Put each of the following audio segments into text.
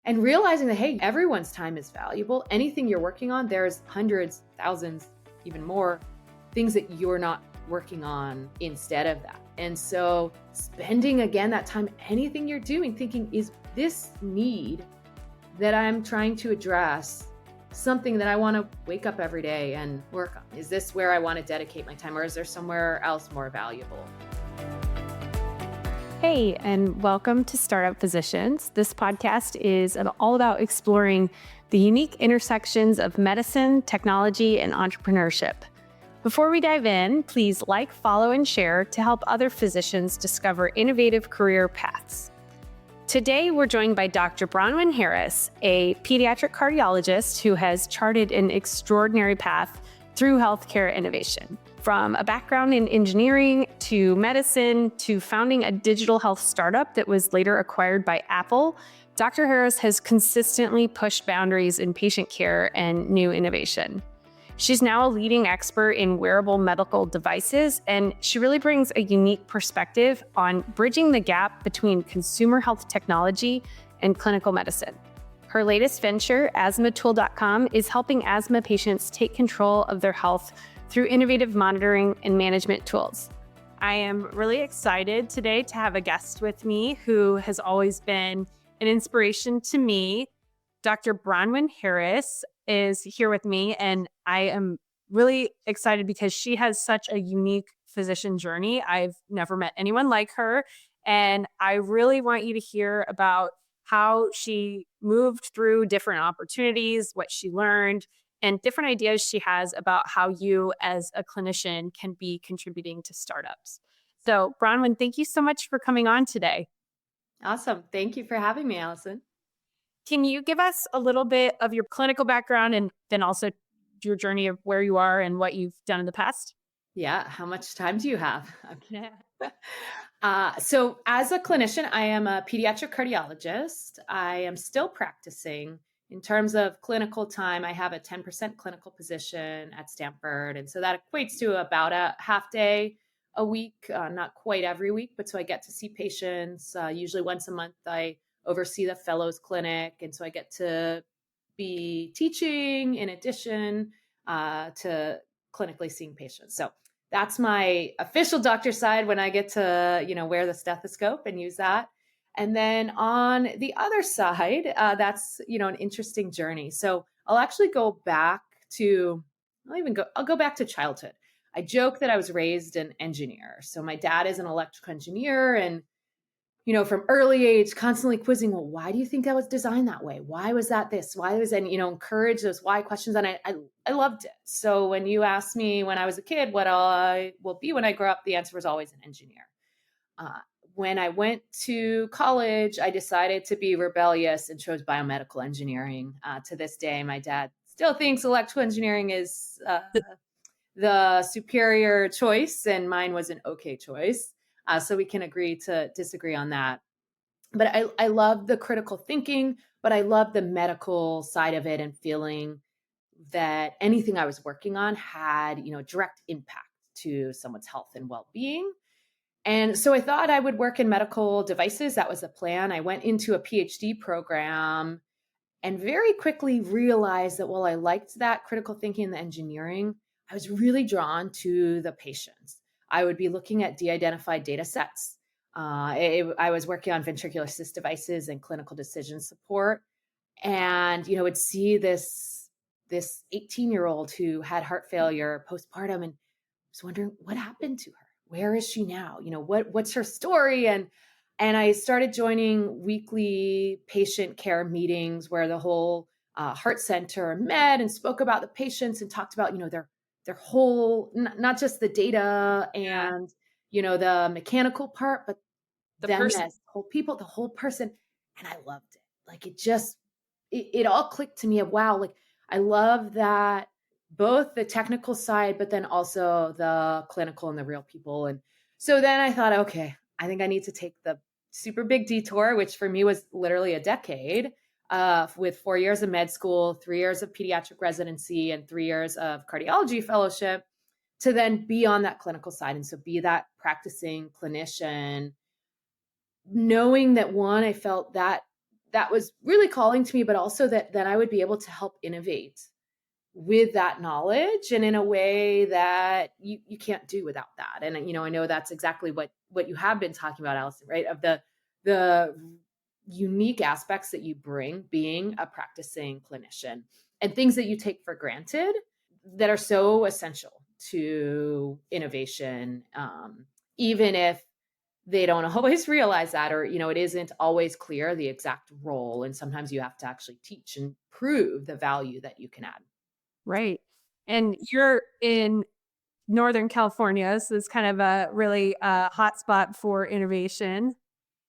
and realizing that, hey, everyone's time is valuable. Anything you're working on, there's hundreds, thousands, even more things that you're not working on instead of that. And so spending again that time, anything you're doing, thinking, is this need that I'm trying to address something that I want to wake up every day and work on? Is this where I want to dedicate my time, or is there somewhere else more valuable? Hey, and welcome to Startup Physicians. This podcast is all about exploring the unique intersections of medicine, technology, and entrepreneurship. Before we dive in, please like, follow, and share to help other physicians discover innovative career paths. Today, we're joined by Dr. Bronwyn Harris, a pediatric cardiologist who has charted an extraordinary path through healthcare innovation. From a background in engineering to medicine to founding a digital health startup that was later acquired by Apple, Dr. Harris has consistently pushed boundaries in patient care and new innovation. She's now a leading expert in wearable medical devices, and she really brings a unique perspective on bridging the gap between consumer health technology and clinical medicine. Her latest venture, asthmatool.com, is helping asthma patients take control of their health through innovative monitoring and management tools. I am really excited today to have a guest with me who has always been an inspiration to me. Dr. Bronwyn Harris is here with me, and I am really excited because she has such a unique physician journey. I've never met anyone like her, and I really want you to hear about how she moved through different opportunities, what she learned, and different ideas she has about how you as a clinician can be contributing to startups. So, Bronwyn, thank you so much for coming on today. Awesome. Thank you for having me, Allison. Can you give us a little bit of your clinical background and then also your journey of where you are and what you've done in the past? Yeah. How much time do you have? So as a clinician, I am a pediatric cardiologist. I am still practicing. In terms of clinical time, I have a 10% clinical position at Stanford. And so that equates to about a half day a week, not quite every week, but so I get to see patients. Usually once a month, I oversee the fellows clinic. And so I get to be teaching in addition to clinically seeing patients. So that's my official doctor side when I get to, wear the stethoscope and use that. And then on the other side, that's, an interesting journey. So I'll actually go back to, I'll go back to childhood. I joke that I was raised an engineer. So my dad is an electrical engineer, and, from early age, constantly quizzing, well, why do you think that was designed that way? Why was that this? Why was, and, encourage those why questions. And I loved it. So when you asked me when I was a kid, what I will be when I grow up, the answer was always an engineer. When I went to college, I decided to be rebellious and chose biomedical engineering. To this day, my dad still thinks electrical engineering is the superior choice, and mine was an okay choice. So we can agree to disagree on that. But I love the critical thinking, but I love the medical side of it and feeling that anything I was working on had, direct impact to someone's health and well-being. And so I thought I would work in medical devices. That was the plan. I went into a PhD program and very quickly realized that while I liked that critical thinking and the engineering, I was really drawn to the patients. I would be looking at de-identified data sets. I was working on ventricular assist devices and clinical decision support. And, would see this 18-year-old who had heart failure postpartum and was wondering what happened to her. Where is she now? What's her story? And I started joining weekly patient care meetings where the whole heart center met and spoke about the patients and talked about, their whole, not just the data and, the mechanical part, but The them person. as whole people, the whole person. And I loved it. Like it all clicked to me of, wow, like I love that both the technical side, but then also the clinical and the real people. And so then I thought, okay, I think I need to take the super big detour, which for me was literally a decade, with 4 years of med school, 3 years of pediatric residency, and 3 years of cardiology fellowship to then be on that clinical side. And so be that practicing clinician, knowing that one, I felt that that was really calling to me, but also that then I would be able to help innovate with that knowledge and in a way that you can't do without that. And, I know that's exactly what you have been talking about, Allison, right? Of the unique aspects that you bring being a practicing clinician and things that you take for granted that are so essential to innovation, even if they don't always realize that, or, it isn't always clear the exact role. And sometimes you have to actually teach and prove the value that you can add. Right. And you're in Northern California, so it's kind of a really hot spot for innovation.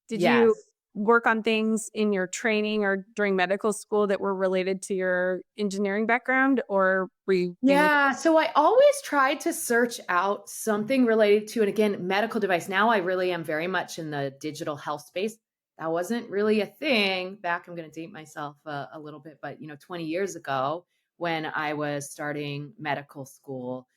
Did you Yes. work on things in your training or during medical school that were related to your engineering background, or were you mainly? Yeah. So I always tried to search out something related to, and again, medical device. Now I really am very much in the digital health space. That wasn't really a thing back. I'm going to date myself a little bit, but 20 years ago when I was starting medical school.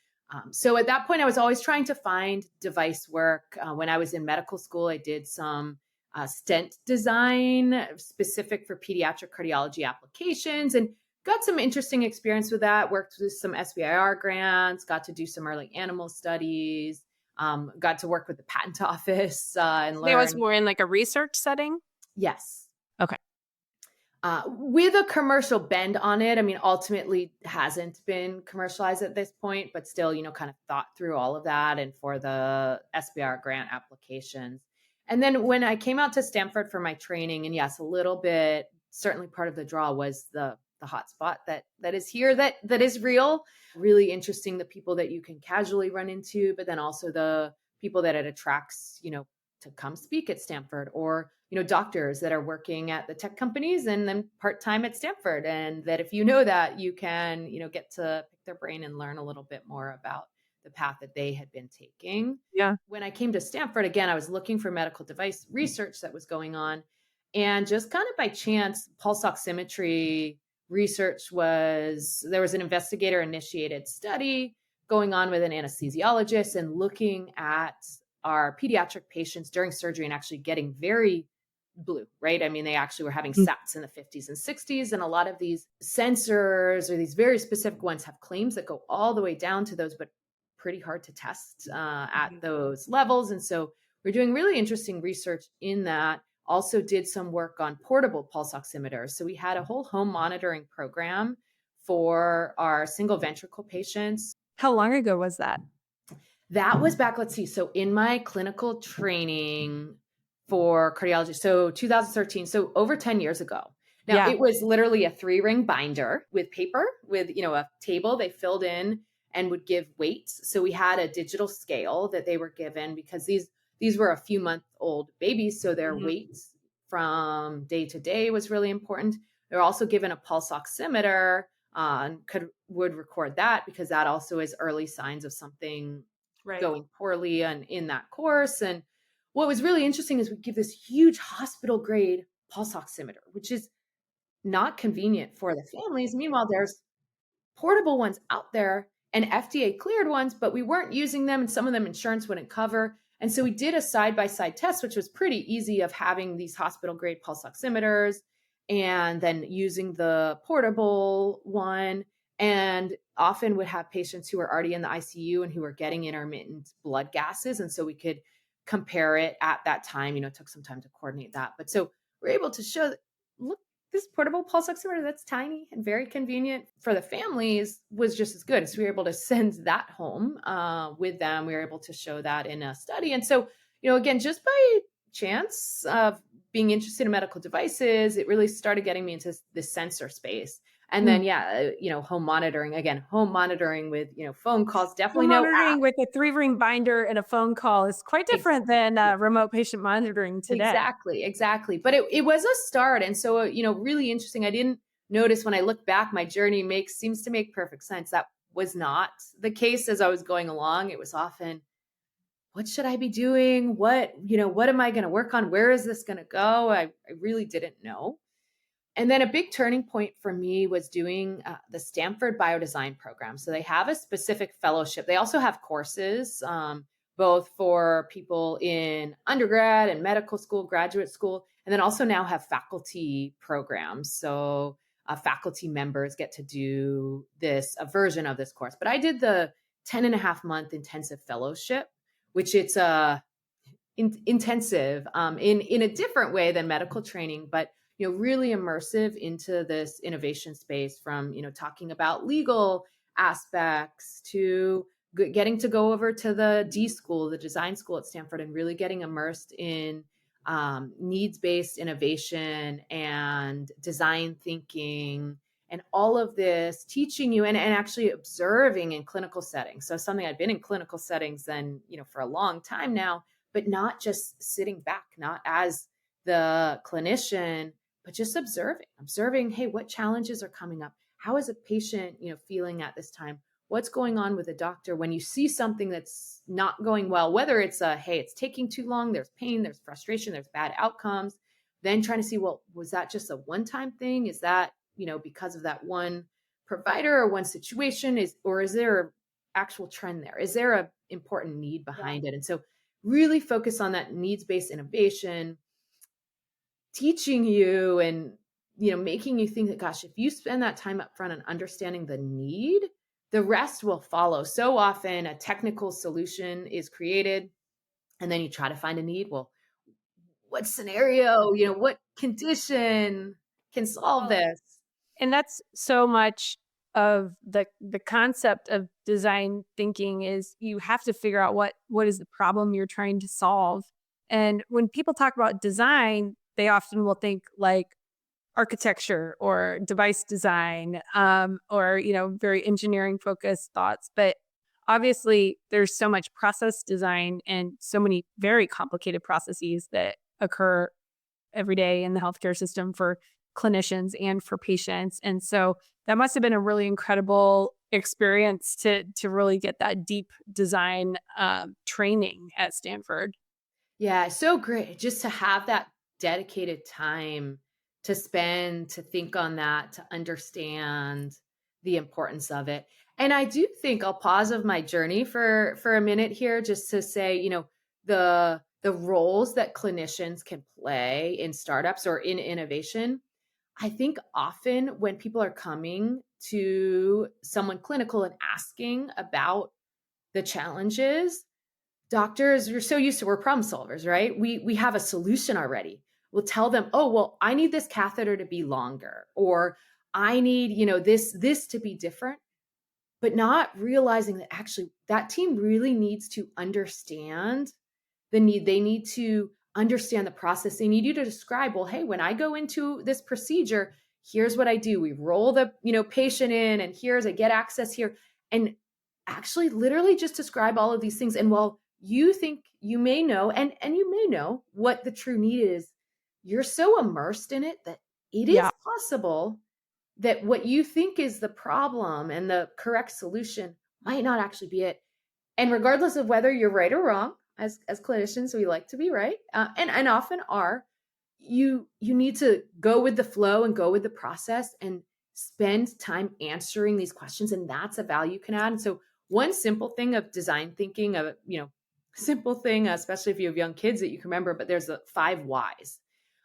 So at that point, I was always trying to find device work. When I was in medical school, I did some stent design specific for pediatric cardiology applications and got some interesting experience with that, worked with some SBIR grants, got to do some early animal studies, got to work with the patent office and It was learn. more in like a research setting? Yes. Okay. With a commercial bend on it. I mean, ultimately hasn't been commercialized at this point, but still, kind of thought through all of that and for the SBR grant applications. And then when I came out to Stanford for my training, and yes, a little bit, certainly part of the draw was the hotspot that is here, that is real, really interesting, the people that you can casually run into, but then also the people that it attracts, to come speak at Stanford, or doctors that are working at the tech companies and then part-time at Stanford, and that if you know that, you can get to pick their brain and learn a little bit more about the path that they had been taking. Yeah. When I came to Stanford, again, I was looking for medical device research that was going on, and just kind of by chance, pulse oximetry research there was an investigator initiated study going on with an anesthesiologist and looking at our pediatric patients during surgery and actually getting very blue, right? I mean, they actually were having SATs in the 50s and 60s. And a lot of these sensors, or these very specific ones, have claims that go all the way down to those, but pretty hard to test at those levels. And so we're doing really interesting research in that. Also did some work on portable pulse oximeters. So we had a whole home monitoring program for our single ventricle patients. How long ago was that? That was back, let's see. So in my clinical training for cardiology, so 2013, so over 10 years ago. Now, It was literally a 3-ring binder with paper, with, a table they filled in and would give weights. So we had a digital scale that they were given because these were a few month old babies. So their weights from day to day was really important. They're also given a pulse oximeter and would record that because that also is early signs of something going poorly in that course. And what was really interesting is we give this huge hospital grade pulse oximeter, which is not convenient for the families. Meanwhile, there's portable ones out there and FDA cleared ones, but we weren't using them, and some of them insurance wouldn't cover. And so we did a side-by-side test, which was pretty easy, of having these hospital grade pulse oximeters and then using the portable one, and often would have patients who were already in the ICU and who were getting intermittent blood gases. And so we could compare it at that time. It took some time to coordinate that. But so we're able to show that, look, this portable pulse oximeter that's tiny and very convenient for the families was just as good. So we were able to send that home with them. We were able to show that in a study. And so, again, just by chance of being interested in medical devices, it really started getting me into the sensor space. And then, home monitoring with, phone calls, definitely home no monitoring app. with a 3-ring binder and a phone call is quite different than remote patient monitoring today. Exactly. But it was a start. And so, really interesting. I didn't notice when I look back, my journey seems to make perfect sense. That was not the case as I was going along. It was often, what should I be doing? What am I going to work on? Where is this going to go? I really didn't know. And then a big turning point for me was doing the Stanford Biodesign program. So they have a specific fellowship. They also have courses, both for people in undergrad and medical school, graduate school. and then also now have faculty programs. So faculty members get to do a version of this course. But I did the 10.5-month intensive fellowship, which it's intensive in a different way than medical training, but really immersive into this innovation space, from talking about legal aspects to getting to go over to the D school, the design school at Stanford, and really getting immersed in needs-based innovation and design thinking and all of this, teaching you and actually observing in clinical settings. So something I've been in clinical settings then, for a long time now, but not just sitting back, not as the clinician, but just observing, hey, what challenges are coming up? How is a patient, feeling at this time? What's going on with a doctor when you see something that's not going well, whether it's hey, it's taking too long, there's pain, there's frustration, there's bad outcomes, then trying to see, well, was that just a one-time thing? Is that, because of that one provider or one situation, or is there an actual trend there? Is there an important need behind it? And so really focus on that needs-based innovation, teaching you and, making you think that, gosh, if you spend that time up front on understanding the need, the rest will follow. So often a technical solution is created and then you try to find a need. Well, what scenario, what condition can solve this? And that's so much of the concept of design thinking is you have to figure out what is the problem you're trying to solve. And when people talk about design, they often will think like architecture or device design, or, very engineering focused thoughts. But obviously there's so much process design and so many very complicated processes that occur every day in the healthcare system for clinicians and for patients. And so that must have been a really incredible experience to really get that deep design training at Stanford. Yeah, so great just to have that dedicated time to spend, to think on that, to understand the importance of it. And I do think I'll pause of my journey for a minute here just to say, the roles that clinicians can play in startups or in innovation. I think often when people are coming to someone clinical and asking about the challenges, doctors, we're so used to, we're problem solvers, right? We have a solution already. We'll tell them, oh, well, I need this catheter to be longer, or I need, this to be different, but not realizing that actually that team really needs to understand the need. They need to understand the process. They need you to describe, well, hey, when I go into this procedure, here's what I do. We roll the, patient in, and I get access here, and actually literally just describe all of these things. And while you think you may know, and you may know what the true need is, you're so immersed in it that it is possible that what you think is the problem and the correct solution might not actually be it. And regardless of whether you're right or wrong, as clinicians, we like to be right, and often are, you need to go with the flow and go with the process and spend time answering these questions. And that's a value you can add. And so one simple thing of design thinking, simple thing, especially if you have young kids that you can remember, but there's the 5 whys.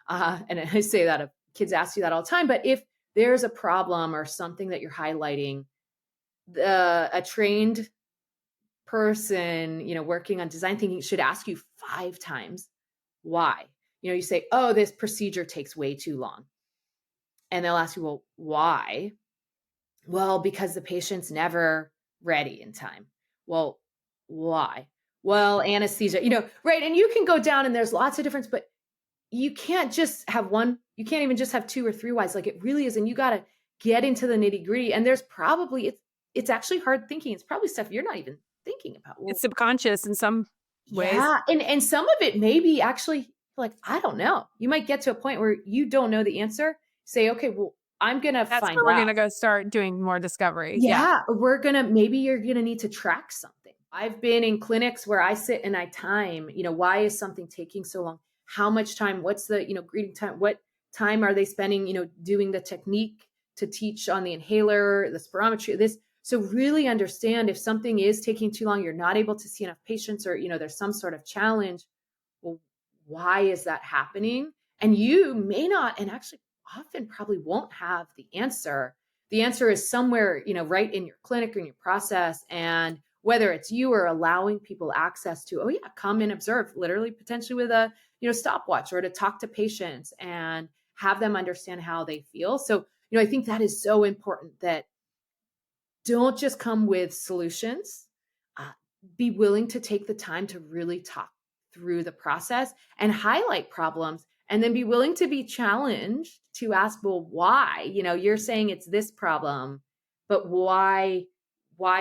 And I say that, kids ask you that all the time, but if there's a problem or something that you're highlighting, a trained person, working on design thinking should ask you 5 times why. You say, oh, this procedure takes way too long. And they'll ask you, well, why? Well, because the patient's never ready in time. Well, why? Well, anesthesia, right. And you can go down and there's lots of difference, but you can't just have one. You can't even just have 2 or 3 whys. Like it really is. And you got to get into the nitty gritty. And there's probably, it's actually hard thinking. It's probably stuff you're not even thinking about. Well, it's subconscious in some ways. Yeah. And some of it may be actually like, I don't know. You might get to a point where you don't know the answer. Say, okay, well, I'm going to find out. We're going to go start doing more discovery. Yeah. Maybe you're going to need to track something. I've been in clinics where I sit and I time, why is something taking so long? How much time? What's the, greeting time? What time are they spending, doing the technique to teach on the inhaler, the spirometry, this. So really understand if something is taking too long, you're not able to see enough patients, or, there's some sort of challenge. Well, why is that happening? And you may not, and actually often probably won't have the answer. The answer is somewhere, right in your clinic or in your process. And whether it's you or allowing people access to, oh yeah, come and observe, literally potentially with a, stopwatch, or to talk to patients and have them understand how they feel. So, I think that is so important, that don't just come with solutions. Uh, be willing to take the time to really talk through the process and highlight problems, and then be willing to be challenged to ask, well, why? You're saying it's this problem, but why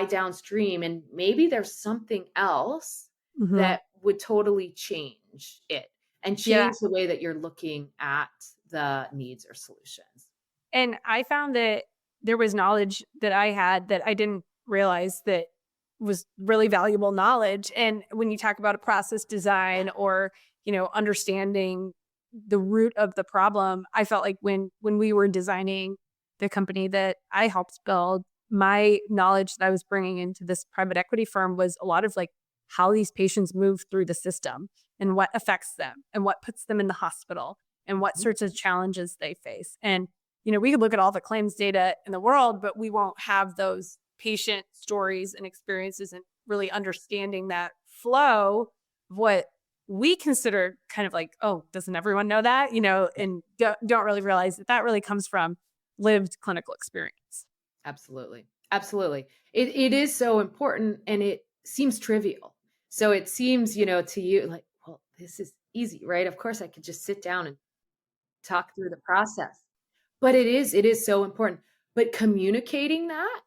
downstream? And maybe there's something else Mm-hmm. that would totally change it and Yeah. change the way that you're looking at the needs or solutions. And I found that there was knowledge that I had that I didn't realize that was really valuable knowledge. And when you talk about a process design or, understanding the root of the problem, I felt like when we were designing the company that I helped build, my knowledge that I was bringing into this private equity firm was a lot of like how these patients move through the system and what affects them and what puts them in the hospital and what sorts of challenges they face. And we could look at all the claims data in the world, but we won't have those patient stories and experiences and really understanding that flow of what we consider kind of like, oh, doesn't everyone know that? And don't really realize that really comes from lived clinical experience. Absolutely. Absolutely. It is so important, and it seems trivial. So it seems, to you like, well, this is easy, right? Of course I could just sit down and talk through the process. But it is so important. But communicating that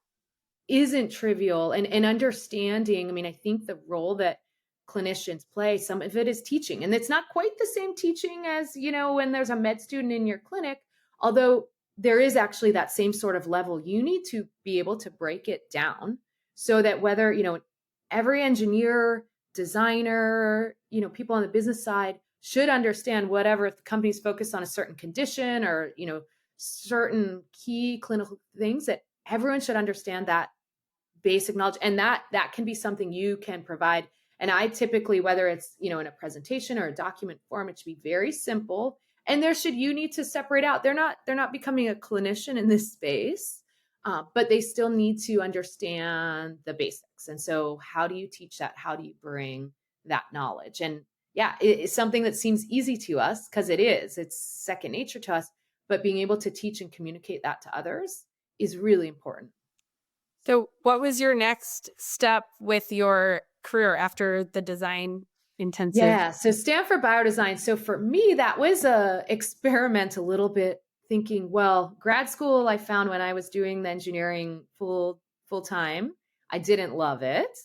isn't trivial, and understanding. I mean, I think the role that clinicians play, some of it is teaching. And it's not quite the same teaching as, when there's a med student in your clinic, although there is actually that same sort of level. You need to be able to break it down so that whether, every engineer, designer, people on the business side should understand whatever the company's focused on a certain condition or, certain key clinical things, that everyone should understand that basic knowledge. And that can be something you can provide. And I typically, whether it's, in a presentation or a document form, it should be very simple. And you need to separate out. They're not becoming a clinician in this space, but they still need to understand the basics. And so how do you teach that? How do you bring that knowledge? And yeah, it's something that seems easy to us because it's second nature to us, but being able to teach and communicate that to others is really important. So what was your next step with your career after the design intensive? Yeah, so Stanford Biodesign. So for me, that was a experiment a little bit, thinking, well, grad school, I found when I was doing the engineering full time, I didn't love it.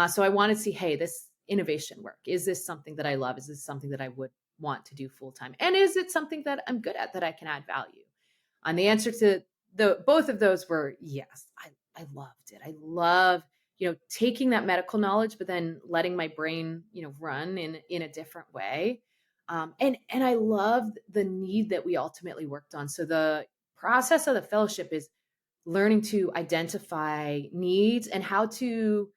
So I wanted to see, hey, this innovation work, is this something that I love? Is this something that I would want to do full time? And is it something that I'm good at, that I can add value? And the answer to both of those were yes. I loved it. I love, taking that medical knowledge, but then letting my brain, run in a different way. And I loved the need that we ultimately worked on. So the process of the fellowship is learning to identify needs and how to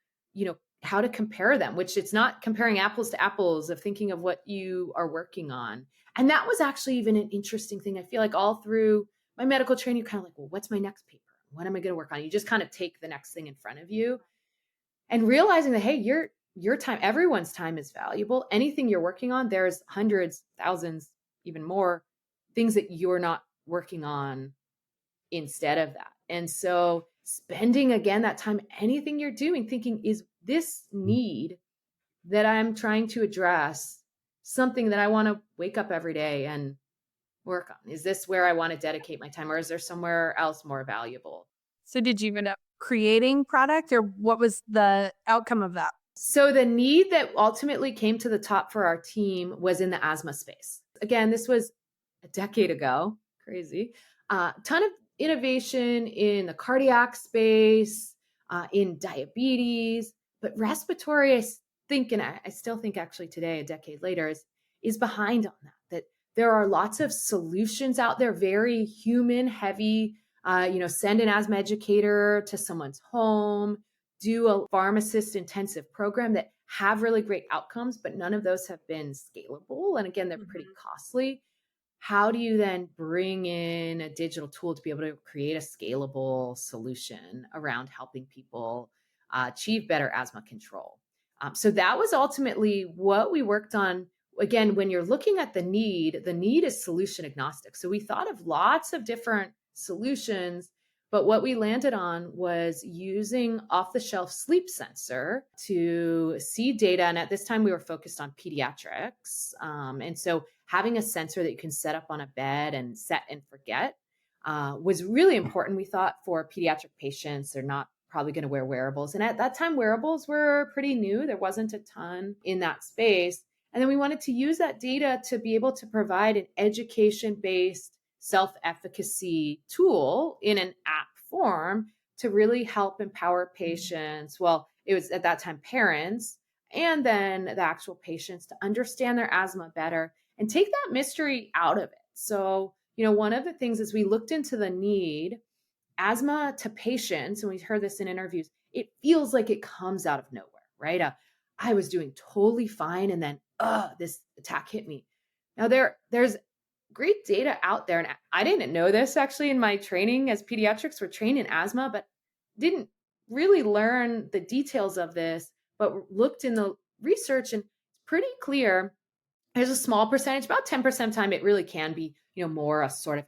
compare them, which it's not comparing apples to apples, of thinking of what you are working on. And that was actually even an interesting thing. I feel like all through my medical training, you're kind of like, well, what's my next paper? What am I going to work on? You just kind of take the next thing in front of you, and realizing that, hey, your time, everyone's time is valuable. Anything you're working on, there's hundreds, thousands, even more things that you're not working on instead of that. And so spending, again, that time, anything you're doing, thinking, is this need that I'm trying to address something that I want to wake up every day and work on? Is this where I want to dedicate my time, or is there somewhere else more valuable? So did you end up creating product, or what was the outcome of that? So the need that ultimately came to the top for our team was in the asthma space. Again, this was a decade ago. Crazy. Ton of innovation in the cardiac space, in diabetes, but respiratory, I think, and I still think actually today, a decade later, is behind on that. That there are lots of solutions out there, very human heavy. Send an asthma educator to someone's home, do a pharmacist intensive program that have really great outcomes, but none of those have been scalable. And again, they're pretty costly. how do you then bring in a digital tool to be able to create a scalable solution around helping people achieve better asthma control? So that was ultimately what we worked on. Again, when you're looking at the need is solution agnostic. So we thought of lots of different solutions, but what we landed on was using off-the-shelf sleep sensor to see data. And at this time, we were focused on pediatrics. And so having a sensor that you can set up on a bed and set and forget was really important. We thought for pediatric patients, they're not probably going to wear wearables. And at that time, wearables were pretty new. There wasn't a ton in that space. And then we wanted to use that data to be able to provide an education-based self-efficacy tool in an app form to really help empower patients. Well, it was at that time parents and then the actual patients to understand their asthma better and take that mystery out of it. So, one of the things is we looked into the need. Asthma to patients, and we heard this in interviews, it feels like it comes out of nowhere, right? I was doing totally fine, and then, this attack hit me. Now there's great data out there, and I didn't know this actually in my training as pediatrics. We're trained in asthma, but didn't really learn the details of this, but looked in the research, and it's pretty clear. There's a small percentage, about 10% of the time, it really can be, more a sort of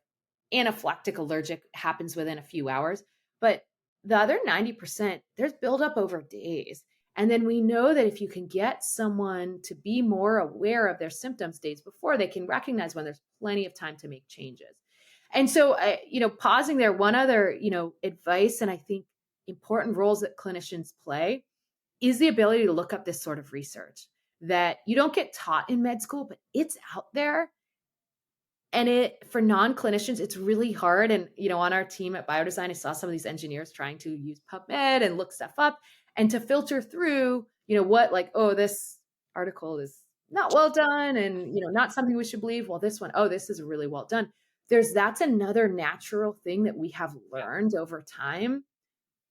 anaphylactic allergic, happens within a few hours. But the other 90%, there's buildup over days. And then we know that if you can get someone to be more aware of their symptoms days before, they can recognize when there's plenty of time to make changes. And so, pausing there, one other, advice, and I think important roles that clinicians play is the ability to look up this sort of research that you don't get taught in med school, but it's out there. And for non-clinicians, it's really hard. And, on our team at Biodesign, I saw some of these engineers trying to use PubMed and look stuff up and to filter through, this article is not well done and, not something we should believe. Well, this one, this is really well done. That's another natural thing that we have learned over time.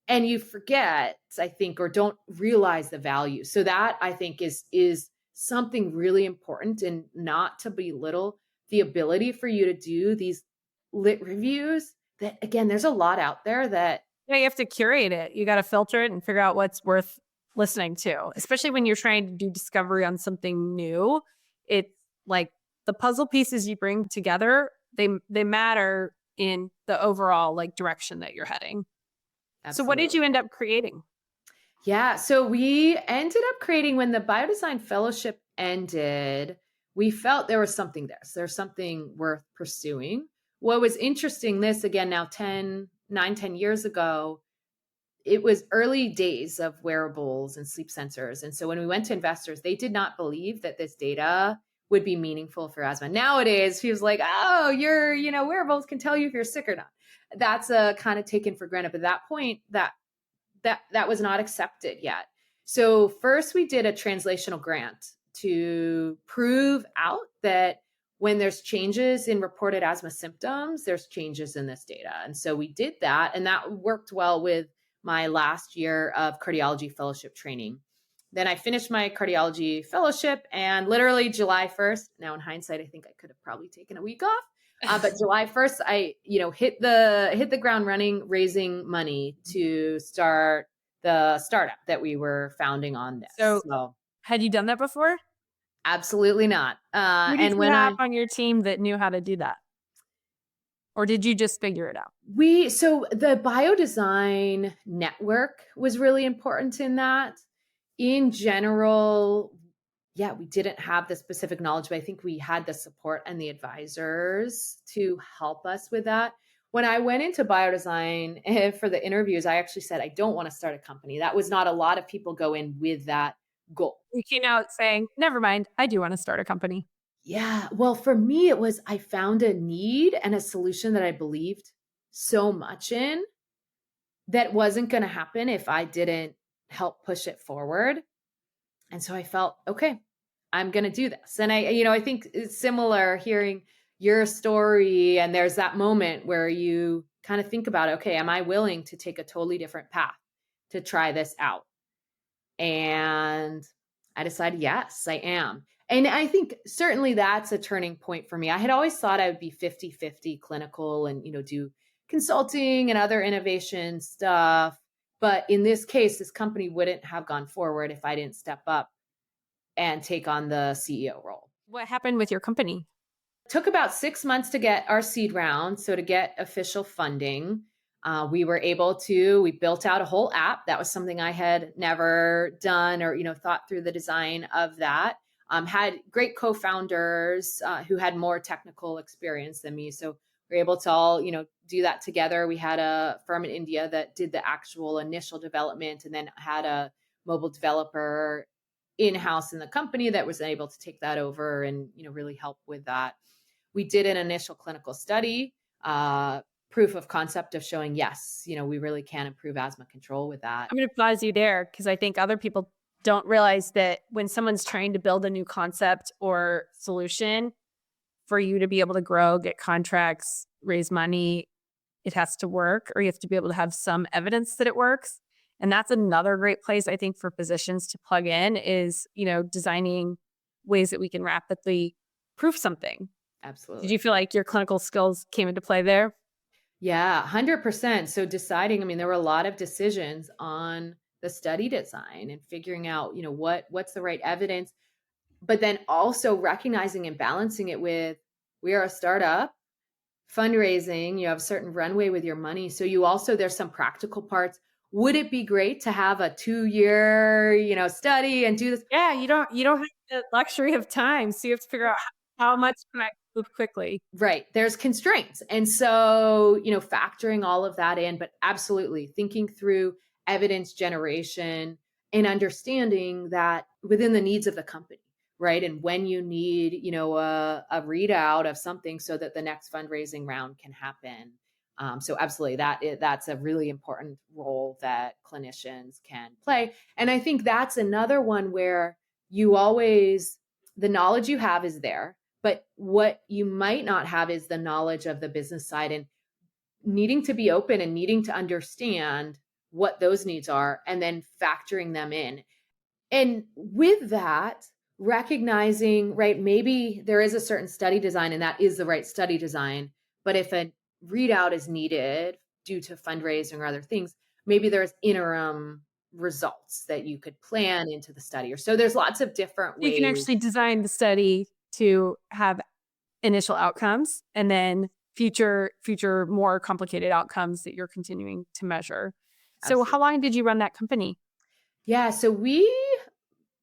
And you forget, I think, or don't realize the value. So that, I think, is something really important, and not to belittle the ability for you to do these lit reviews. That, again, there's a lot out there that you have to curate it. You got to filter it and figure out what's worth listening to, especially when you're trying to do discovery on something new. It's like the puzzle pieces you bring together, they matter in the overall direction that you're heading. Absolutely. So what did you end up creating? Yeah, so we ended up creating, when the Biodesign Fellowship ended, we felt there was something there. So there's something worth pursuing. What was interesting, this again, now 10 years ago, it was early days of wearables and sleep sensors. And so when we went to investors, they did not believe that this data would be meaningful for asthma. Nowadays, he was like, wearables can tell you if you're sick or not. That's kind of taken for granted. But at that point, that was not accepted yet. So first we did a translational grant to prove out that when there's changes in reported asthma symptoms, there's changes in this data. And so we did that, and that worked well with my last year of cardiology fellowship training. Then I finished my cardiology fellowship, and literally July 1st, now in hindsight, I think I could have probably taken a week off. But July 1st, I, hit the ground running, raising money to start the startup that we were founding on this. So had you done that before? Absolutely not. Who did you have on your team that knew how to do that? Or did you just figure it out? So the Biodesign network was really important in that. In general, we didn't have the specific knowledge, but I think we had the support and the advisors to help us with that. When I went into Biodesign for the interviews, I actually said, I don't want to start a company. That was not a lot of people go in with that goal. You came out saying, never mind, I do want to start a company. Yeah. Well, for me, it was, I found a need and a solution that I believed so much in that wasn't going to happen if I didn't help push it forward. And so I felt, okay, I'm going to do this. And I think it's similar hearing your story. And there's that moment where you kind of think about, okay, am I willing to take a totally different path to try this out? And I decided, yes, I am. And I think certainly that's a turning point for me. I had always thought I would be 50-50 clinical and, do consulting and other innovation stuff. But in this case, this company wouldn't have gone forward if I didn't step up and take on the CEO role. What happened with your company? Took about 6 months to get our seed round. So to get official funding, we built out a whole app. That was something I had never done or, thought through the design of that. Had great co-founders who had more technical experience than me. So we were able to all, do that together. We had a firm in India that did the actual initial development and then had a mobile developer in-house in the company that was able to take that over and, really help with that. We did an initial clinical study, proof of concept of showing, yes, we really can improve asthma control with that. I'm going to pause you there because I think other people don't realize that when someone's trying to build a new concept or solution, for you to be able to grow, get contracts, raise money, it has to work, or you have to be able to have some evidence that it works. And that's another great place, I think, for physicians to plug in is, designing ways that we can rapidly prove something. Absolutely. Did you feel like your clinical skills came into play there? Yeah, 100%. So deciding, there were a lot of decisions on the study design and figuring out, what's the right evidence, but then also recognizing and balancing it with, we are a startup, fundraising, you have a certain runway with your money. So there's some practical parts. Would it be great to have a 2-year, study and do this? Yeah, you don't have the luxury of time. So you have to figure out how much can I move quickly. Right. There's constraints. And so, factoring all of that in, but absolutely thinking through evidence generation and understanding that within the needs of the company, right? And when you need, a readout of something so that the next fundraising round can happen. So absolutely that's a really important role that clinicians can play. And I think that's another one where the knowledge you have is there, but what you might not have is the knowledge of the business side and needing to be open and needing to understand what those needs are and then factoring them in. And with that, recognizing, right, maybe there is a certain study design and that is the right study design, but if a readout is needed due to fundraising or other things, maybe there's interim results that you could plan into the study. Or so there's lots of different ways. You can actually design the study to have initial outcomes and then future more complicated outcomes that you're continuing to measure. Absolutely. So how long did you run that company? Yeah, so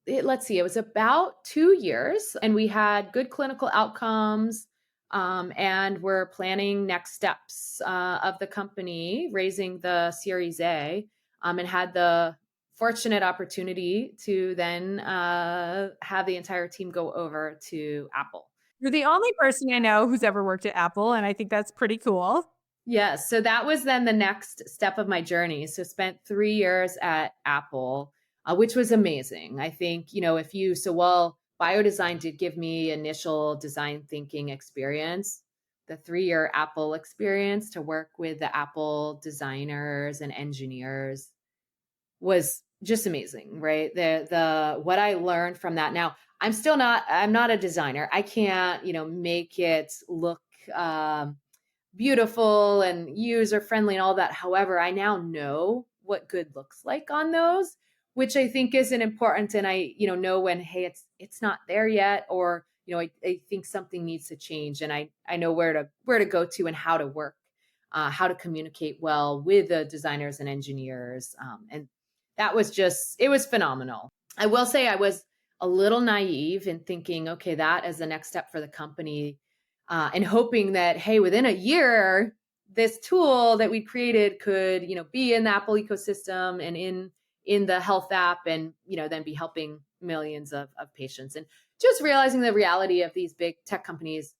let's see, it was about 2 years and we had good clinical outcomes and we're planning next steps of the company, raising the Series A and had the fortunate opportunity to then have the entire team go over to Apple. You're the only person I know who's ever worked at Apple, and I think that's pretty cool. Yeah, so that was then the next step of my journey. So spent 3 years at Apple, which was amazing. I think, while Biodesign did give me initial design thinking experience, the 3-year Apple experience to work with the Apple designers and engineers was just amazing, right? The what I learned from that. Now, I'm not a designer. I can't, make it look beautiful and user friendly and all that. However, I now know what good looks like on those, which I think is an important. And I, know when, hey, it's not there yet, or, I think something needs to change, and I know where to go to and how to work, how to communicate well with the designers and engineers. And that was it was phenomenal. I will say I was a little naive in thinking, okay, that is the next step for the company. And hoping that, hey, within a year, this tool that we created could, be in the Apple ecosystem and in the health app and, then be helping millions of patients. And just realizing the reality of these big tech companies,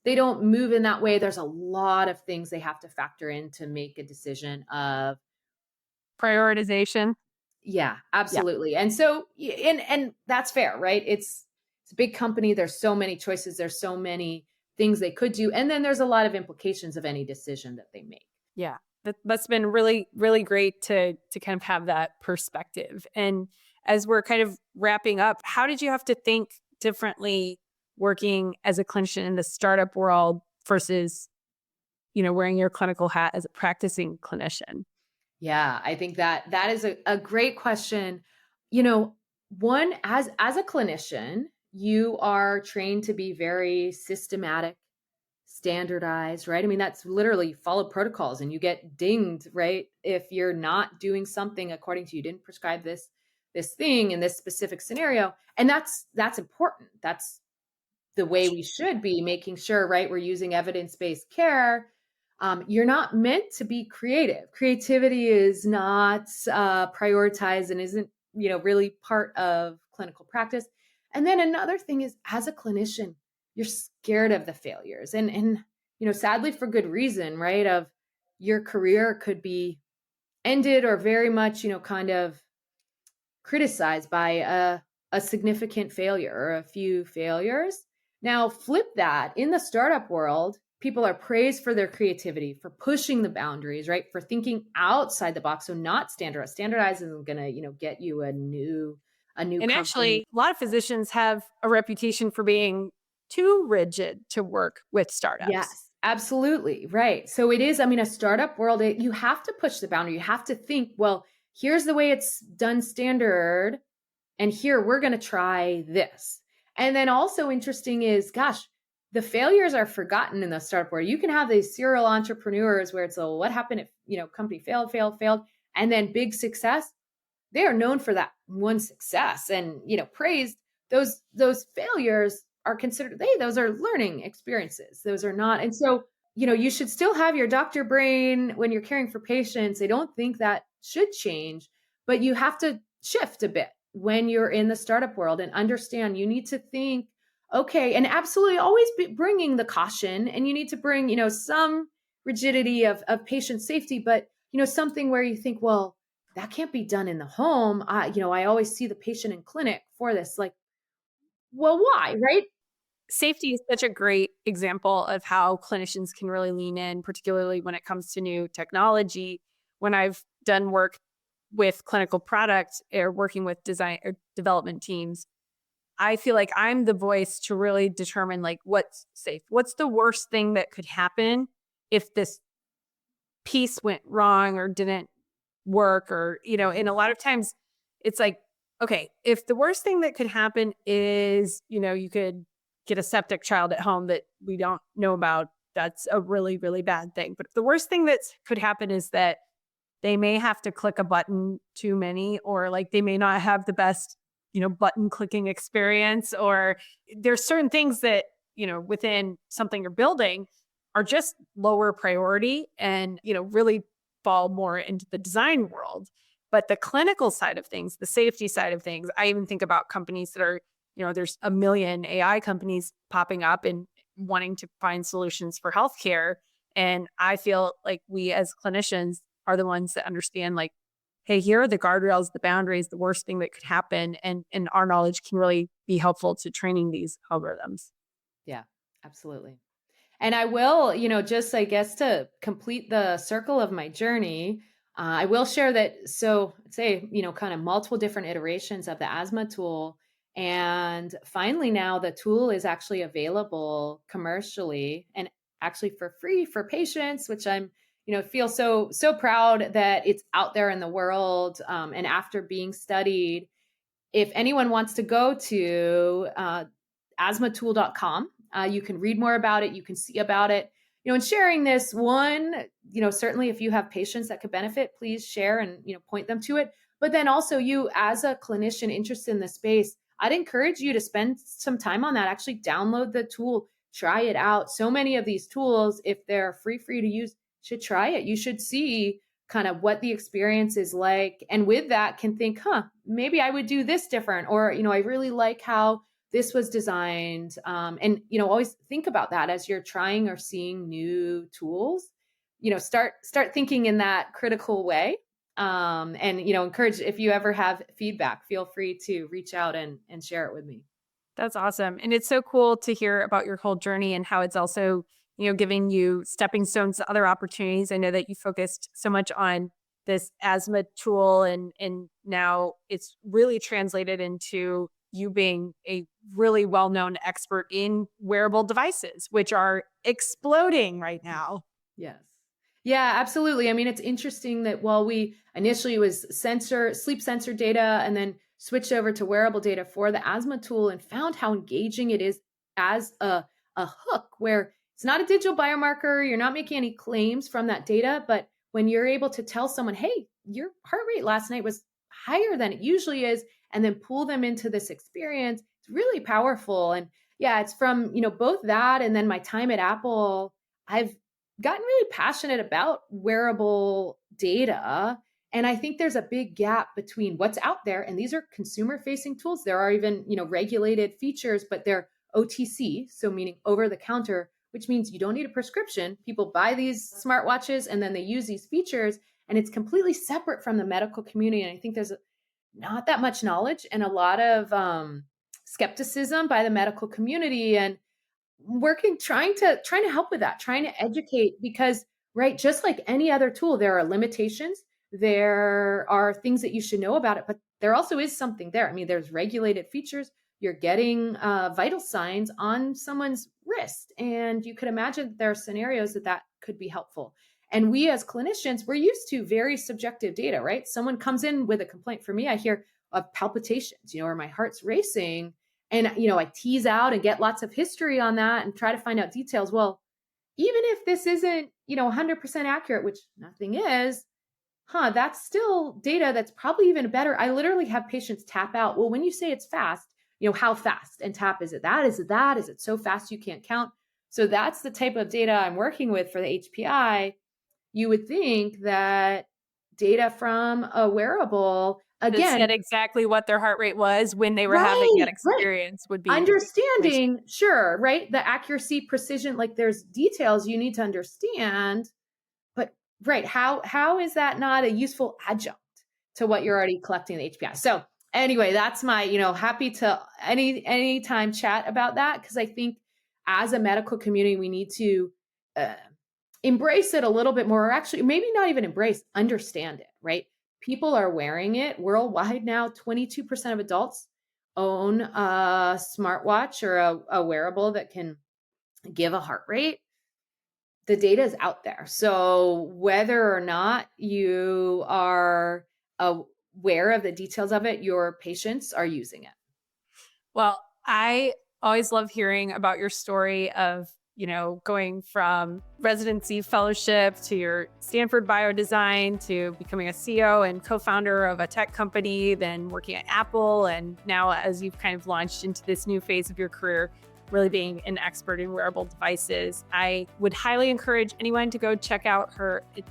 they don't move in that way. There's a lot of things they have to factor in to make a decision of prioritization. Yeah, absolutely. Yeah. And so, and that's fair, right? It's a big company. There's so many choices. There's so many things they could do. And then there's a lot of implications of any decision that they make. Yeah, that's been really, really great to kind of have that perspective. And as we're kind of wrapping up, how did you have to think differently working as a clinician in the startup world versus, wearing your clinical hat as a practicing clinician? Yeah, I think that is a great question. You know, one, as a clinician, you are trained to be very systematic, standardized, right? I mean, that's literally follow protocols and you get dinged, right? If you're not doing something according to you didn't prescribe this thing in this specific scenario. And that's important. That's the way we should be making sure, right? We're using evidence-based care. You're not meant to be creative. Creativity is not prioritized and isn't, really part of clinical practice. And then another thing is, as a clinician, you're scared of the failures, and sadly for good reason, right? Of your career could be ended or very much, kind of criticized by a significant failure or a few failures. Now, flip that in the startup world, people are praised for their creativity, for pushing the boundaries, right? For thinking outside the box. So not standardized. Standardized isn't going to, get you a new And company. actually, a lot of physicians have a reputation for being too rigid to work with startups. Yes, absolutely. Right. So it is, I mean, a startup world, you have to push the boundary. You have to think, well, here's the way it's done standard. And here we're going to try this. And then also interesting is, gosh, the failures are forgotten in the startup world. You can have these serial entrepreneurs where it's, oh, what happened if, company failed, and then big success. They are known for that one success and, praised. Those failures are considered, those are learning experiences. Those are not. And so, you should still have your doctor brain when you're caring for patients. I don't think that should change, but you have to shift a bit when you're in the startup world and understand you need to think, okay, and absolutely always be bringing the caution, and you need to bring, some rigidity of patient safety, but, something where you think, well, that can't be done in the home. I always see the patient in clinic for this. Like, well, why, right? Safety is such a great example of how clinicians can really lean in, particularly when it comes to new technology. When I've done work with clinical products or working with design or development teams, I feel like I'm the voice to really determine like what's safe. What's the worst thing that could happen if this piece went wrong or didn't work, or, and a lot of times it's like, okay, if the worst thing that could happen is, you could get a septic child at home that we don't know about, that's a really, really bad thing. But the worst thing that could happen is that they may have to click a button too many, or like they may not have the best, button clicking experience, or there's certain things that, within something you're building are just lower priority and, really fall more into the design world. But the clinical side of things, the safety side of things, I even think about companies that are, there's a million AI companies popping up and wanting to find solutions for healthcare. And I feel like we as clinicians are the ones that understand, like, hey, here are the guardrails, the boundaries, the worst thing that could happen. And our knowledge can really be helpful to training these algorithms. Yeah, absolutely. And I will, just I guess to complete the circle of my journey, I will share that. So, say, kind of multiple different iterations of the asthma tool. And finally, now the tool is actually available commercially and actually for free for patients, which I'm, feel so proud that it's out there in the world. And after being studied, if anyone wants to go to asthmatool.com, you can read more about it. You can see about it. And sharing this one, certainly if you have patients that could benefit, please share and, point them to it. But then also you as a clinician interested in the space, I'd encourage you to spend some time on that. Actually download the tool, try it out. So many of these tools, if they're free for you to use, should try it. You should see kind of what the experience is like. And with that can think, maybe I would do this different. Or, I really like how this was designed. And, always think about that as you're trying or seeing new tools, start thinking in that critical way. And, encourage, if you ever have feedback, feel free to reach out and share it with me. That's awesome. And it's so cool to hear about your whole journey and how it's also, giving you stepping stones to other opportunities. I know that you focused so much on this asthma tool and now it's really translated into you being a really well-known expert in wearable devices, which are exploding right now. Yes. Yeah, absolutely. I mean, it's interesting that while we initially was sleep sensor data and then switched over to wearable data for the asthma tool and found how engaging it is as a hook where it's not a digital biomarker. You're not making any claims from that data, but when you're able to tell someone, hey, your heart rate last night was higher than it usually is, and then pull them into this experience, it's really powerful. And yeah, it's from, both that and then my time at Apple, I've gotten really passionate about wearable data. And I think there's a big gap between what's out there, and these are consumer facing tools. There are even, regulated features, but they're OTC, so meaning over the counter, which means you don't need a prescription. People buy these smartwatches and then they use these features, and it's completely separate from the medical community. And I think there's not that much knowledge and a lot of skepticism by the medical community, and trying to help with that, trying to educate, because right, just like any other tool, there are limitations. There are things that you should know about it, but there also is something there. I mean, there's regulated features. You're getting vital signs on someone's wrist, and you could imagine that there are scenarios that could be helpful. And we as clinicians, we're used to very subjective data, right? Someone comes in with a complaint. For me, I hear of palpitations, or my heart's racing. And, I tease out and get lots of history on that and try to find out details. Well, even if this isn't, 100% accurate, which nothing is, that's still data that's probably even better. I literally have patients tap out. Well, when you say it's fast, how fast? And tap, is it that? Is it that? Is it so fast you can't count? So that's the type of data I'm working with for the HPI. You would think that data from a wearable, again, said exactly what their heart rate was when they were having that experience would be understanding, sure, right? The accuracy, precision, like there's details you need to understand, but right, how is that not a useful adjunct to what you're already collecting in the HPI? So anyway, that's my, happy to anytime chat about that, because I think as a medical community, we need to embrace it a little bit more, or actually maybe not even embrace, understand it, right? People are wearing it worldwide now. 22% of adults own a smartwatch or a wearable that can give a heart rate. The data is out there. So whether or not you are aware of the details of it, your patients are using it. Well, I always love hearing about your story of going from residency fellowship to your Stanford Biodesign to becoming a CEO and co-founder of a tech company, then working at Apple. And now as you've kind of launched into this new phase of your career, really being an expert in wearable devices, I would highly encourage anyone to go check out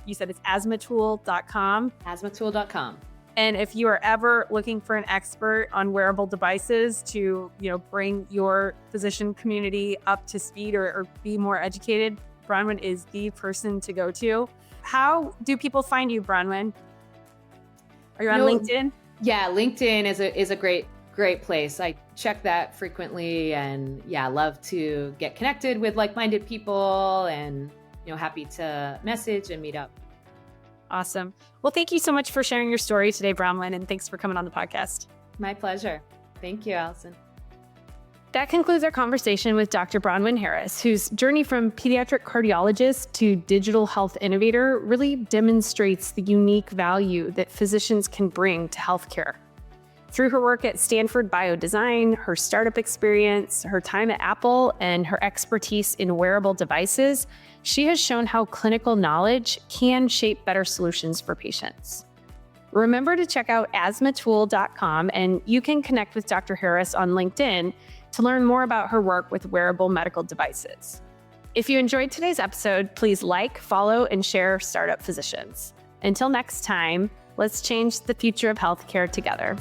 you said it's asthmatool.com. Asthmatool.com. And if you are ever looking for an expert on wearable devices to, bring your physician community up to speed or be more educated, Bronwyn is the person to go to. How do people find you, Bronwyn? Are you on LinkedIn? Yeah, LinkedIn is a great place. I check that frequently, and love to get connected with like-minded people, and happy to message and meet up. Awesome. Well, thank you so much for sharing your story today, Bronwyn, and thanks for coming on the podcast. My pleasure. Thank you, Allison. That concludes our conversation with Dr. Bronwyn Harris, whose journey from pediatric cardiologist to digital health innovator really demonstrates the unique value that physicians can bring to healthcare. Through her work at Stanford Biodesign, her startup experience, her time at Apple, and her expertise in wearable devices, she has shown how clinical knowledge can shape better solutions for patients. Remember to check out asthmatool.com, and you can connect with Dr. Harris on LinkedIn to learn more about her work with wearable medical devices. If you enjoyed today's episode, please like, follow, and share Startup Physicians. Until next time, let's change the future of healthcare together.